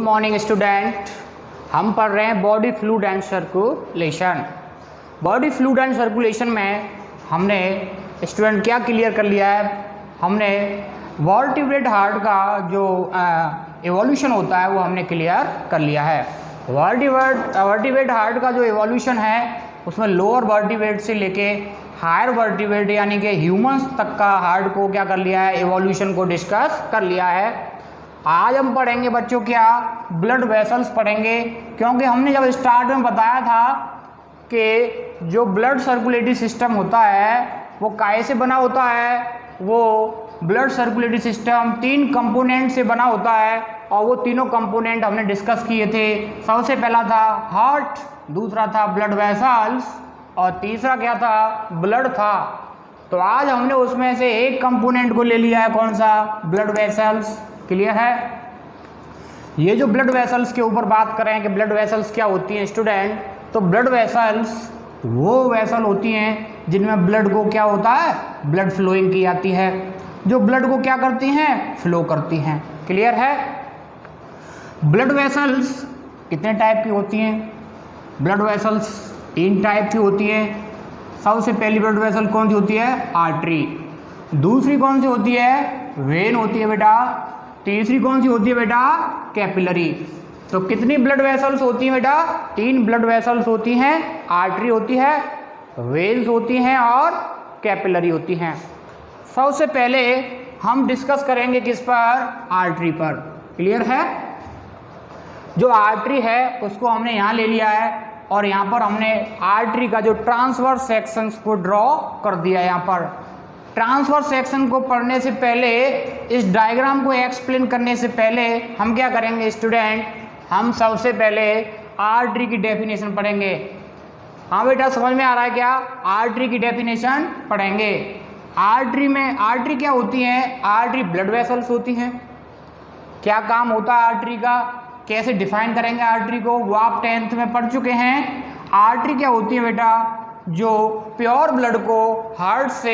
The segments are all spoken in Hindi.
Morning student. हम पढ़ रहे हैं body fluid and circulation. Body fluid and circulation में हमने स्टूडेंट क्या क्लियर कर लिया है, हमने वर्टिब्रेट हार्ट का जो एवोल्यूशन होता है वो हमने क्लियर कर लिया है। वर्टिब्रेट हार्ट का जो एवोल्यूशन है उसमें लोअर वर्टिब्रेट से लेके हायर वर्टिब्रेट यानी कि ह्यूमंस तक का हार्ट को क्या कर लिया है, एवोल्यूशन को डिस्कस कर लिया है। आज हम पढ़ेंगे बच्चों क्या, ब्लड वेसल्स पढ़ेंगे, क्योंकि हमने जब स्टार्ट में बताया था कि जो ब्लड सर्कुलेटरी सिस्टम होता है वो कैसे बना होता है। वो ब्लड सर्कुलेटरी सिस्टम 3 कंपोनेंट से बना होता है और वो तीनों कंपोनेंट हमने डिस्कस किए थे। सबसे पहला था हार्ट, दूसरा था ब्लड वेसल्स और तीसरा क्या था, ब्लड था। तो आज हमने उसमें से एक कंपोनेंट को ले लिया है, कौन सा, ब्लड वेसल्स। क्लियर है। ये जो ब्लड वेसल्स के ऊपर बात करें कि ब्लड वेसल्स क्या होती हैं स्टूडेंट, तो ब्लड वेसल्स वो वेसल होती हैं जिनमें ब्लड को क्या होता है, ब्लड फ्लोइंग की जाती है, जो ब्लड को क्या करती हैं, फ्लो करती हैं। क्लियर है। ब्लड वेसल्स कितने टाइप की होती हैं? ब्लड वेसल्स 3 टाइप की होती हैं। सबसे पहली ब्लड वेसल कौन सी होती है, आर्टरी। दूसरी कौन सी होती है, वेन होती है बेटा। तीसरी कौन सी होती है बेटा, कैपिलरी। तो कितनी ब्लड वेसल्स होती हैं बेटा, 3 ब्लड वेसल्स होती हैं। आर्टरी होती है, वेन्स होती हैं और कैपिलरी होती हैं। सबसे पहले हम डिस्कस करेंगे किस पर, आर्टरी पर। क्लियर है। जो आर्टरी है उसको हमने यहाँ ले लिया है और यहाँ पर हमने आर्टरी का जो ट्रांसवर्स सेक्शंस को ड्रॉ कर दिया। यहाँ पर ट्रांसवर्स सेक्शन को पढ़ने से पहले, इस डायग्राम को एक्सप्लेन करने से पहले हम क्या करेंगे स्टूडेंट, हम सबसे पहले आर्टरी की डेफिनेशन पढ़ेंगे। हाँ बेटा, समझ में आ रहा है क्या, आर्टरी की डेफिनेशन पढ़ेंगे। आर्टरी में, आर्टरी क्या होती है, आर्टरी ब्लड वेसल्स होती हैं। क्या काम होता है आर्टरी का, कैसे डिफाइन करेंगे आर्टरी को, वो आप 10th में पढ़ चुके हैं। आर्टरी क्या होती है बेटा, जो प्योर ब्लड को हार्ट से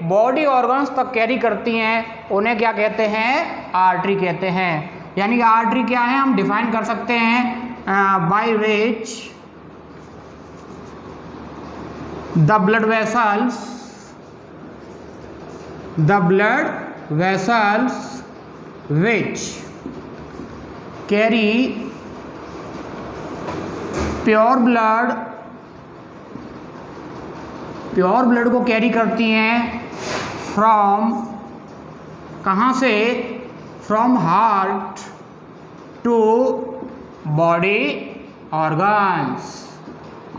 बॉडी ऑर्गन्स तक कैरी करती हैं, उन्हें क्या कहते हैं, आर्टरी कहते हैं। यानी कि आर्टरी क्या है, हम डिफाइन कर सकते हैं by which the blood vessels which carry pure blood को कैरी करती हैं फ्रॉम, कहाँ से, from heart to body organs.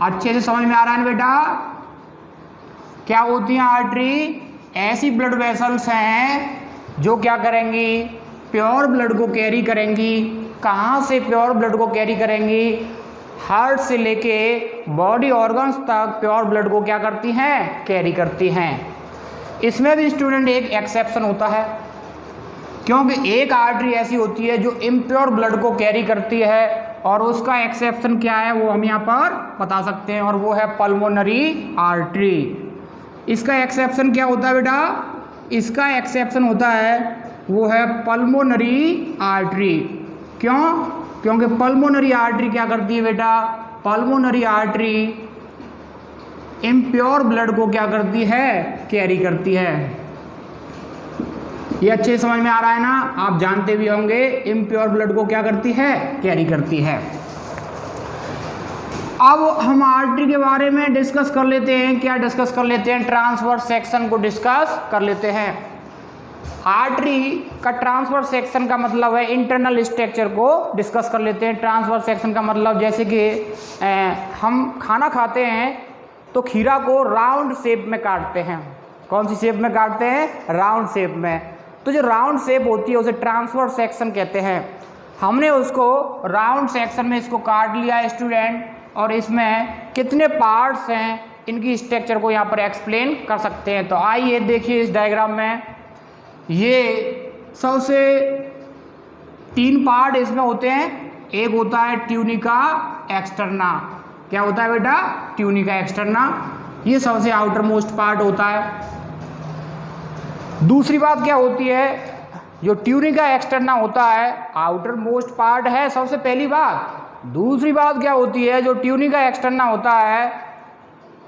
अच्छे से समझ में आ रहा है ना बेटा। क्या होती हैं आर्टरी, ऐसी ब्लड वेसल्स हैं जो क्या करेंगी, प्योर ब्लड को कैरी करेंगी। कहाँ से प्योर ब्लड को कैरी करेंगी, हार्ट से लेके बॉडी ऑर्गन्स तक प्योर ब्लड को क्या करती हैं, कैरी करती हैं। इसमें भी स्टूडेंट एक एक्सेप्शन होता है, क्योंकि एक आर्टरी ऐसी होती है जो इम्प्योर ब्लड को कैरी करती है और उसका एक्सेप्शन क्या है वो हम यहाँ पर बता सकते हैं, और वो है पल्मोनरी आर्टरी। इसका एक्सेप्शन क्या होता है बेटा, इसका एक्सेप्शन होता है वो है पल्मोनरी आर्टरी। क्यों, क्योंकि पल्मोनरी आर्टरी क्या करती है बेटा, पल्मोनरी आर्टरी इम्प्योर ब्लड को क्या करती है, कैरी करती है। ये अच्छे समझ में आ रहा है ना, आप जानते भी होंगे इम्प्योर ब्लड को क्या करती है, कैरी करती है। अब हम आर्टरी के बारे में डिस्कस कर लेते हैं। क्या डिस्कस कर लेते हैं, ट्रांसवर्स सेक्शन को डिस्कस कर लेते हैं। आर्टरी का ट्रांसवर्स सेक्शन का मतलब है, इंटरनल स्ट्रक्चर को डिस्कस कर लेते हैं। ट्रांसवर्स सेक्शन का मतलब जैसे कि हम खाना खाते हैं तो खीरा को राउंड शेप में काटते हैं। कौन सी शेप में काटते हैं, राउंड शेप में। तो जो राउंड शेप होती है उसे ट्रांसवर्स सेक्शन कहते हैं। हमने उसको राउंड सेक्शन में इसको काट लिया है स्टूडेंट, और इसमें कितने पार्ट्स हैं इनकी स्ट्रक्चर को यहाँ पर एक्सप्लेन कर सकते हैं। तो आइए देखिए इस डायग्राम में, ये सबसे 3 पार्ट इसमें होते हैं। एक होता है ट्यूनिका एक्सटर्ना। क्या होता है बेटा, ट्यूनिका एक्सटर्ना, ये सबसे आउटर मोस्ट पार्ट होता है। दूसरी बात क्या होती है, जो ट्यूनिका एक्सटर्ना होता है आउटर मोस्ट पार्ट है, सबसे पहली बात। दूसरी बात क्या होती है, जो ट्यूनिका एक्सटर्ना होता है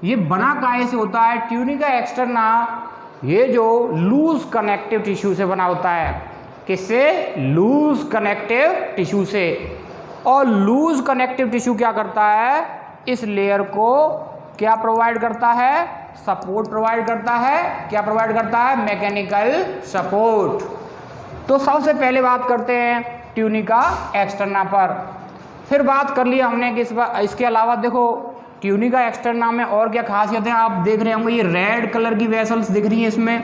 ये बना काहे से होता है? ट्यूनिका एक्सटर्ना ये जो लूज कनेक्टिव टिश्यू से बना होता है। किससे? लूज कनेक्टिव टिश्यू से। और लूज कनेक्टिव टिश्यू क्या करता है? इस लेयर को क्या प्रोवाइड करता है? सपोर्ट प्रोवाइड करता है। क्या प्रोवाइड करता है? Mechanical support. तो सबसे पहले बात करते हैं ट्यूनिका एक्सटर्ना पर। फिर बात कर लिया हमने कि इसके अलावा देखो ट्यूनिका एक्सटर्ना में और क्या खासियत है। आप देख रहे होंगे ये रेड कलर की वेसल्स दिख रही हैं इसमें,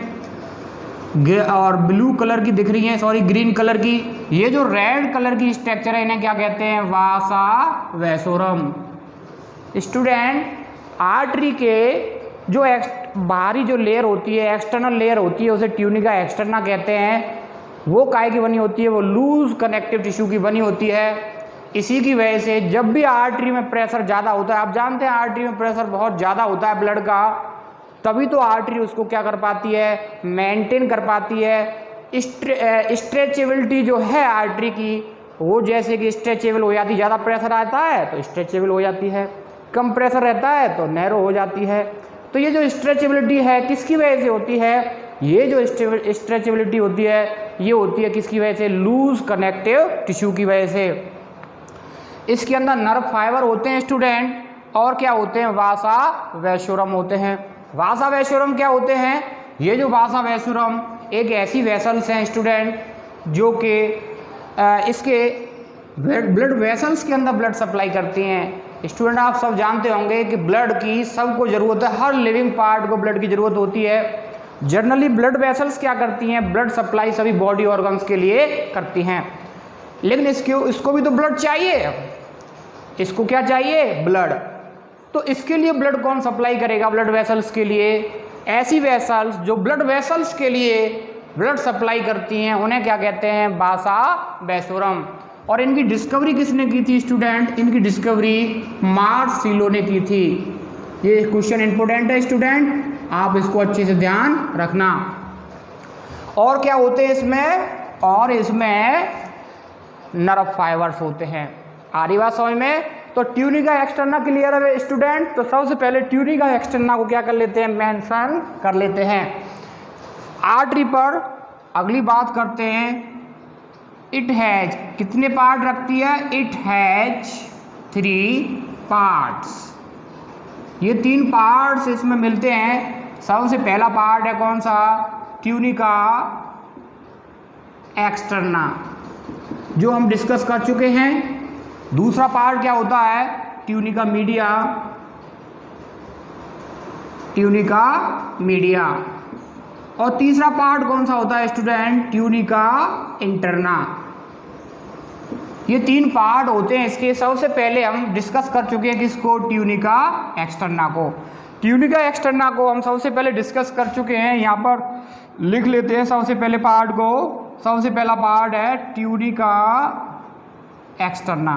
और ब्लू कलर की दिख रही हैं, सॉरी ग्रीन कलर की। ये जो रेड कलर की स्ट्रक्चर है इन्हें क्या कहते हैं? वासा वैसोरम। स्टूडेंट, आर्टरी के जो बाहरी जो लेयर होती है, एक्सटर्नल लेयर होती है, उसे ट्यूनिका एक्सटर्ना कहते हैं। वो काहे की बनी होती है? वो लूज कनेक्टिव टिश्यू की बनी होती है। इसी की वजह से जब भी आर्टरी में प्रेशर ज़्यादा होता है, आप जानते हैं आर्टरी में प्रेशर बहुत ज़्यादा होता है ब्लड का, तभी तो आर्टरी उसको क्या कर पाती है? मेंटेन कर पाती है। स्ट्रेचेबिलिटी जो है आर्टरी की, वो जैसे कि स्ट्रेचेबल हो जाती, ज़्यादा प्रेशर आता है तो स्ट्रेचेबल हो जाती है, कम प्रेशर रहता है तो नैरो हो जाती है। तो ये जो स्ट्रेचेबिलिटी है किसकी वजह से होती है? ये जो स्ट्रेचेबिलिटी होती है ये होती है किसकी वजह से? लूज कनेक्टिव टिश्यू की वजह से। इसके अंदर नर्व फाइबर होते हैं स्टूडेंट, और क्या होते हैं? वासा वैसोरम होते हैं। वासा वैसोरम क्या होते हैं? ये जो वासा वैसोरम एक ऐसी वेसल्स हैं स्टूडेंट जो कि इसके ब्लड वेसल्स के अंदर ब्लड सप्लाई करती हैं। स्टूडेंट, आप सब जानते होंगे कि ब्लड की सबको ज़रूरत है, हर लिविंग पार्ट को ब्लड की ज़रूरत होती है। जनरली ब्लड वेसल्स क्या करती हैं? ब्लड सप्लाई सभी बॉडी ऑर्गन्स के लिए करती हैं, लेकिन इसको भी तो ब्लड चाहिए। इसको क्या चाहिए? ब्लड। तो इसके लिए ब्लड कौन सप्लाई करेगा? ब्लड वेसल्स के लिए ऐसी वेसल्स जो ब्लड वेसल्स के लिए ब्लड सप्लाई करती हैं उन्हें क्या कहते हैं? वासा वैसोरम। और इनकी डिस्कवरी किसने की थी स्टूडेंट? इनकी डिस्कवरी मार्सिलो ने की थी। ये क्वेश्चन इंपॉर्टेंट है स्टूडेंट, आप इसको अच्छे से ध्यान रखना। और क्या होते हैं इसमें? और इसमें नर्व फाइबर्स होते हैं। आ रही बात समझ में? तो ट्यूनिका एक्सटर्ना क्लियर है स्टूडेंट। तो सबसे पहले ट्यूनिका एक्सटर्ना को क्या कर लेते हैं? मेंशन कर लेते हैं। आर्टरी पर अगली बात करते हैं। इट हैज कितने पार्ट रखती है? It has 3 parts. ये 3 पार्ट्स इसमें मिलते हैं। सबसे पहला पार्ट है कौन सा? ट्यूनिका एक्सटर्ना, जो हम डिस्कस कर चुके हैं। दूसरा पार्ट क्या होता है? Tunica media. Tunica media. और तीसरा पार्ट कौन सा होता है स्टूडेंट? Tunica interna. ये 3 पार्ट होते हैं इसके। सबसे पहले हम डिस्कस कर चुके हैं किसको? ट्यूनिका एक्सटर्ना को। ट्यूनिका एक्सटर्ना को हम सबसे पहले डिस्कस कर चुके हैं, यहाँ पर लिख लेते हैं सबसे पहले पार्ट को। सबसे पहला पार्ट है ट्यूनिका एक्सटर्ना।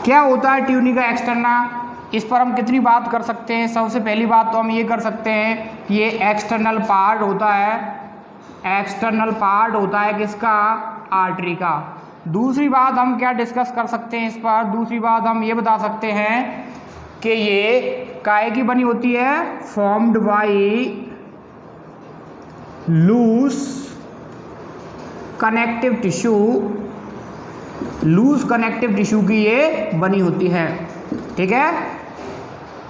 क्या होता है ट्यूनिका एक्सटर्ना? इस पर हम कितनी बात कर सकते हैं? सबसे पहली बात तो हम ये कर सकते हैं कि ये एक्सटर्नल पार्ट होता है। एक्सटर्नल पार्ट होता है किसका? आर्टरी का। दूसरी बात हम क्या डिस्कस कर सकते हैं इस पर? दूसरी बात हम ये बता सकते हैं कि ये काहे की बनी होती है? Formed by loose connective tissue. Loose connective tissue की ये बनी होती है, ठीक है।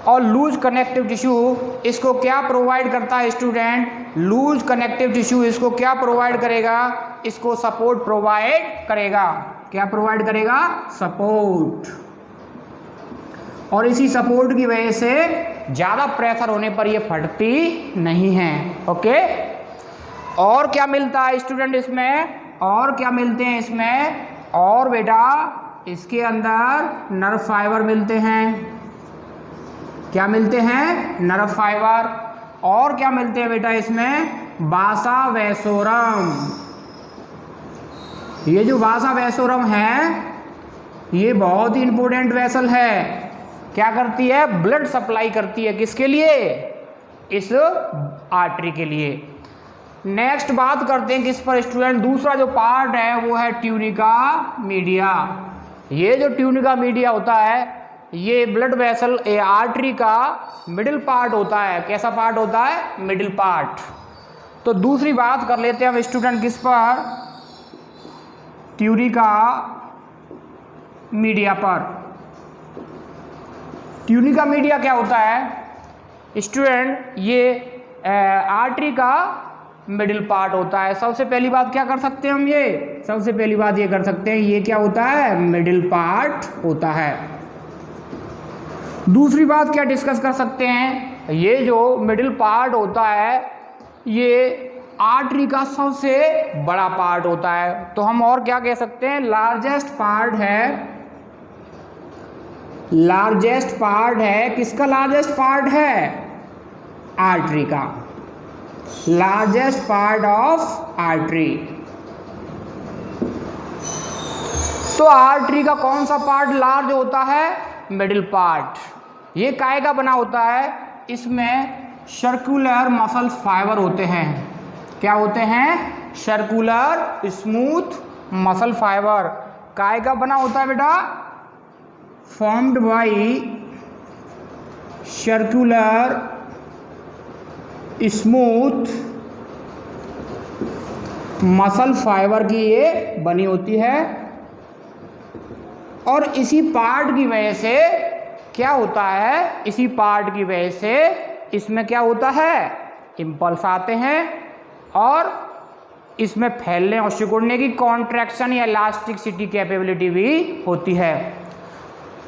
और लूज कनेक्टिव टिश्यू इसको क्या प्रोवाइड करता है स्टूडेंट? लूज कनेक्टिव टिश्यू इसको क्या प्रोवाइड करेगा? इसको सपोर्ट प्रोवाइड करेगा। क्या प्रोवाइड करेगा? सपोर्ट। और इसी सपोर्ट की वजह से ज़्यादा प्रेशर होने पर ये फटती नहीं है, ओके। और क्या मिलता है स्टूडेंट इसमें? और क्या मिलते हैं इसमें? और बेटा इसके अंदर नर्व फाइबर मिलते हैं। क्या मिलते हैं? Nerve fibre. और क्या मिलते हैं बेटा इसमें? वासा वैसोरम। ये जो वासा वैसोरम है ये बहुत ही इंपॉर्टेंट वेसल है। क्या करती है? ब्लड सप्लाई करती है। किसके लिए? इस आर्टरी के लिए। नेक्स्ट बात करते हैं किस पर स्टूडेंट, दूसरा जो पार्ट है वो है ट्यूनिका मीडिया। ये जो ट्यूनिका मीडिया होता है ये ब्लड वेसल ए आर्टरी का मिडिल पार्ट होता है। कैसा पार्ट होता है? Middle part. तो दूसरी बात कर लेते हैं हम स्टूडेंट किस पर, ट्यूनिका मीडिया पर। ट्यूनिका मीडिया क्या होता है स्टूडेंट? ये आर्टरी का मिडिल पार्ट होता है। सबसे पहली बात क्या कर सकते हैं हम, ये सबसे पहली बात ये कर सकते हैं, ये क्या होता है? मिडिल पार्ट होता है। दूसरी बात क्या डिस्कस कर सकते हैं, ये जो मिडिल पार्ट होता है ये आर्टरी का सबसे बड़ा पार्ट होता है। तो हम और क्या कह सकते हैं, लार्जेस्ट पार्ट है, लार्जेस्ट पार्ट है। किसका लार्जेस्ट पार्ट है? आर्टरी का, लार्जेस्ट पार्ट ऑफ आर्टरी। तो आर्टरी का कौन सा पार्ट लार्ज होता है? Middle part. ये काहे का बना होता है? इसमें सर्कुलर मसल फाइबर होते हैं। क्या होते हैं? Circular smooth muscle fibre. काहे का बना होता है बेटा? Formed by circular smooth muscle fibre की ये बनी होती है। और इसी पार्ट की वजह से क्या होता है, इसी पार्ट की वजह से इसमें क्या होता है, इम्पल्स आते हैं और इसमें फैलने और सिकुड़ने की कॉन्ट्रैक्शन या इलास्टिसिटी कैपेबिलिटी भी होती है।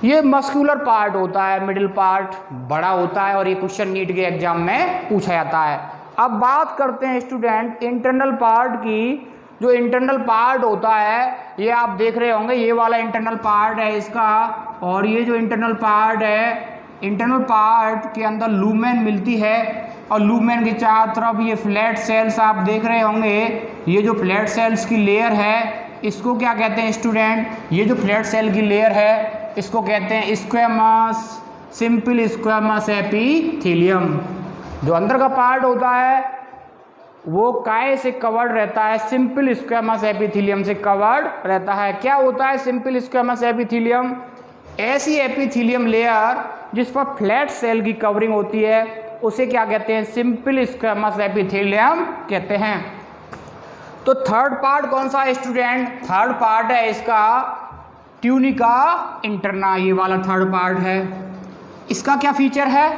ये मस्कुलर पार्ट होता है, मिडिल पार्ट बड़ा होता है और ये क्वेश्चन नीट के एग्जाम में पूछा जाता है। अब बात करते हैं स्टूडेंट इंटरनल पार्ट की। जो इंटरनल पार्ट होता है ये आप देख रहे होंगे, ये वाला इंटरनल पार्ट है इसका, और ये जो इंटरनल पार्ट है, इंटरनल पार्ट के अंदर लूमेन मिलती है और लूमेन के चारों तरफ ये फ्लैट सेल्स आप देख रहे होंगे। ये जो फ्लैट सेल्स की लेयर है इसको क्या कहते हैं स्टूडेंट? ये जो फ्लैट सेल की लेयर है इसको कहते हैं स्क्वेमस, सिंपल स्क्वेमस एपिथेलियम। जो अंदर का पार्ट होता है वो काय से कवर्ड रहता है? सिंपल स्क्वेमस एपिथेलियम से कवर्ड रहता है। क्या होता है सिंपल स्क्वेमस एपिथेलियम? ऐसी एपिथेलियम लेयर जिस पर फ्लैट सेल की कवरिंग होती है उसे क्या कहते हैं? सिंपल स्क्वेमस एपिथेलियम कहते हैं। तो थर्ड पार्ट कौन सा है स्टूडेंट? थर्ड पार्ट है इसका ट्यूनिका इंटरना, ये वाला थर्ड पार्ट है। इसका क्या फीचर है?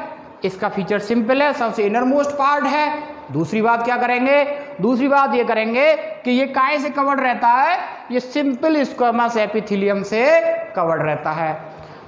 इसका फीचर सिंपल है, सबसे इनर मोस्ट पार्ट है। दूसरी बात क्या करेंगे? दूसरी बात ये करेंगे कि ये काय से कवर्ड रहता है? ये सिंपल स्क्वेमस एपिथेलियम से कवर्ड रहता है।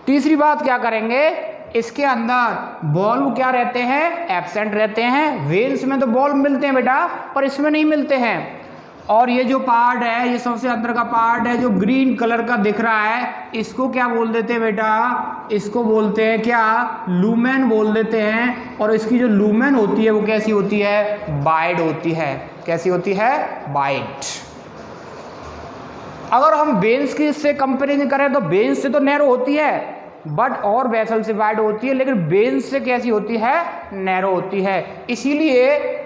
तीसरी बात क्या करेंगे? इसके अंदर बॉल्व क्या रहते हैं? एब्सेंट रहते हैं। वेन्स में तो बॉल्व मिलते हैं बेटा, पर इसमें नहीं मिलते हैं। और ये जो पार्ट है, ये सबसे अंदर का पार्ट है जो ग्रीन कलर का दिख रहा है, इसको क्या बोल देते हैं बेटा? इसको बोलते हैं क्या? लूमेन बोल देते हैं। और इसकी जो लूमेन होती है वो कैसी होती है? वाइड होती है। कैसी होती है? वाइड। अगर हम वेन्स की इससे कंपेरिजन करें तो वेन्स से तो नैरो होती है बट और वेसल से वाइड होती है, लेकिन वेन्स से कैसी होती है? नैरो होती है। इसीलिए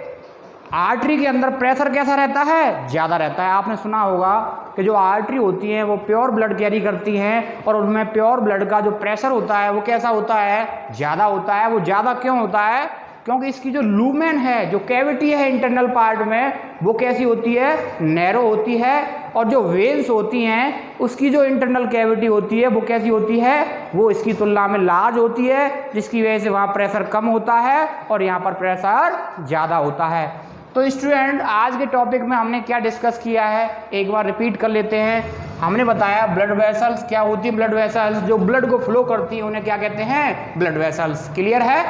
आर्टरी के अंदर प्रेशर कैसा रहता है? ज़्यादा रहता है। आपने सुना होगा कि जो आर्टरी होती हैं वो प्योर ब्लड कैरी करती हैं और उनमें प्योर ब्लड का जो प्रेशर होता है वो कैसा होता है? ज़्यादा होता है। वो ज़्यादा क्यों होता है? क्योंकि इसकी जो लूमेन है, जो कैविटी है इंटरनल पार्ट में, वो कैसी होती है? नैरो होती है। और जो वेन्स होती हैं उसकी जो इंटरनल कैविटी होती है वो कैसी होती है? वो इसकी तुलना में लार्ज होती है, जिसकी वजह से वहाँ प्रेशर कम होता है और यहाँ पर प्रेशर ज़्यादा होता है। तो स्टूडेंट आज के टॉपिक में हमने क्या डिस्कस किया है एक बार रिपीट कर लेते हैं। हमने बताया ब्लड वेसल्स क्या होती है। ब्लड वेसल्स जो ब्लड को फ्लो करती है उन्हें क्या कहते हैं? Blood vessels. क्लियर है?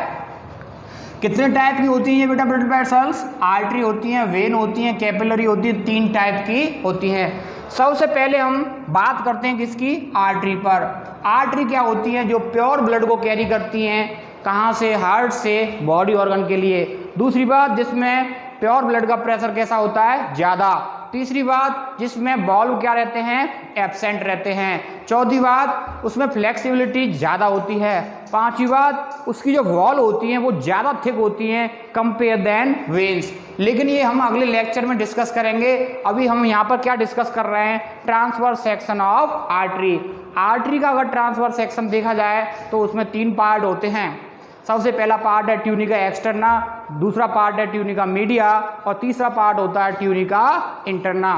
कितने टाइप की होती हैं बेटा ब्लड वेसल्स? आर्टरी होती हैं, वेन होती हैं, कैपिलरी होती है, 3 टाइप की होती हैं। सबसे पहले हम बात करते हैं किसकी? आर्टरी पर। आर्टरी क्या होती है? जो प्योर ब्लड को कैरी करती हैं। कहाँ से? हार्ट से बॉडी ऑर्गन के लिए। दूसरी बात, जिसमें प्योर ब्लड का प्रेशर कैसा होता है? ज़्यादा। तीसरी बात, जिसमें वॉल्व क्या रहते हैं, एब्सेंट रहते हैं। चौथी बात, उसमें फ्लेक्सिबिलिटी ज़्यादा होती है। पांचवी बात, उसकी जो वॉल होती हैं वो ज़्यादा थिक होती हैं कंपेयर देन वेन्स। लेकिन ये हम अगले लेक्चर में डिस्कस करेंगे। अभी हम यहाँ पर क्या डिस्कस कर रहे हैं, transverse section of artery. Artery का अगर ट्रांसवर्स सेक्शन देखा जाए तो उसमें 3 पार्ट होते हैं। सबसे पहला पार्ट है ट्यूनिका एक्सटर्ना, दूसरा पार्ट है ट्यूनिका मीडिया और तीसरा पार्ट होता है ट्यूनिका इंटरना।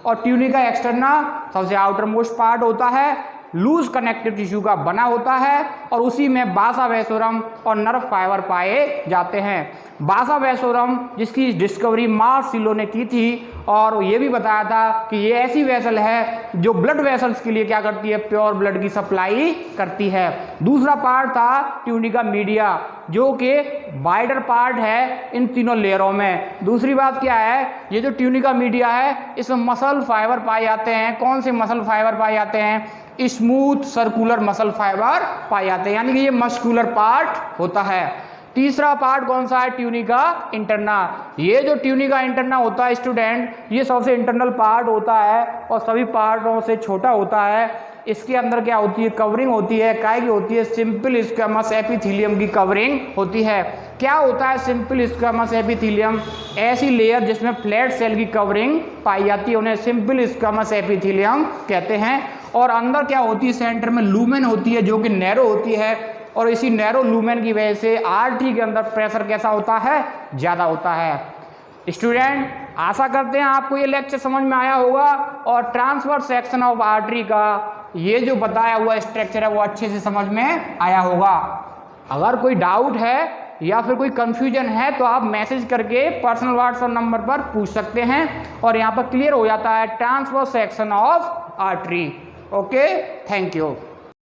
और ट्यूनिका एक्सटर्ना सबसे आउटर मोस्ट पार्ट होता है, लूज कनेक्टिव टिश्यू का बना होता है और उसी में वासा वैसोरम और नर्व फाइबर पाए जाते हैं। वासा वैसोरम जिसकी डिस्कवरी मार्स सिलो ने की थी और ये भी बताया था कि ये ऐसी वेसल है जो ब्लड वेसल्स के लिए क्या करती है, प्योर ब्लड की सप्लाई करती है। दूसरा पार्ट था ट्यूनिका मीडिया जो कि वाइडर पार्ट है इन तीनों लेयरों में। दूसरी बात क्या है, ये जो ट्यूनिका मीडिया है इसमें मसल फाइबर पाए जाते हैं। कौन से मसल फाइबर पाए जाते हैं, स्मूथ सर्कुलर मसल फाइबर पाए जाते हैं, यानी कि ये मस्कुलर पार्ट होता है। तीसरा पार्ट कौन सा है, ट्यूनिका इंटरना। ये जो ट्यूनिका इंटरना होता है स्टूडेंट, ये सबसे इंटरनल पार्ट होता है और सभी पार्टों से छोटा होता है। इसके अंदर क्या होती है, कवरिंग होती है, काय की होती है, सिंपल स्क्वैमस एपिथेलियम की कवरिंग होती है। क्या होता है सिंपल स्क्वैमस एपिथेलियम, ऐसी लेयर जिसमें फ्लैट सेल की कवरिंग पाई जाती है उन्हें सिंपल स्क्वैमस एपिथेलियम कहते हैं। और अंदर क्या होती है, सेंटर में लूमेन होती है जो कि नैरो होती है और इसी नैरो लूमेन की वजह से आर्टरी के अंदर प्रेशर कैसा होता है, ज़्यादा होता है। स्टूडेंट आशा करते हैं आपको ये लेक्चर समझ में आया होगा और ट्रांसवर्स सेक्शन ऑफ आर्टरी का ये जो बताया हुआ स्ट्रक्चर है वो अच्छे से समझ में आया होगा। अगर कोई डाउट है या फिर कोई कंफ्यूजन है तो आप मैसेज करके पर्सनल व्हाट्सएप नंबर पर पूछ सकते हैं और यहाँ पर क्लियर हो जाता है transverse section of artery. Okay, thank you.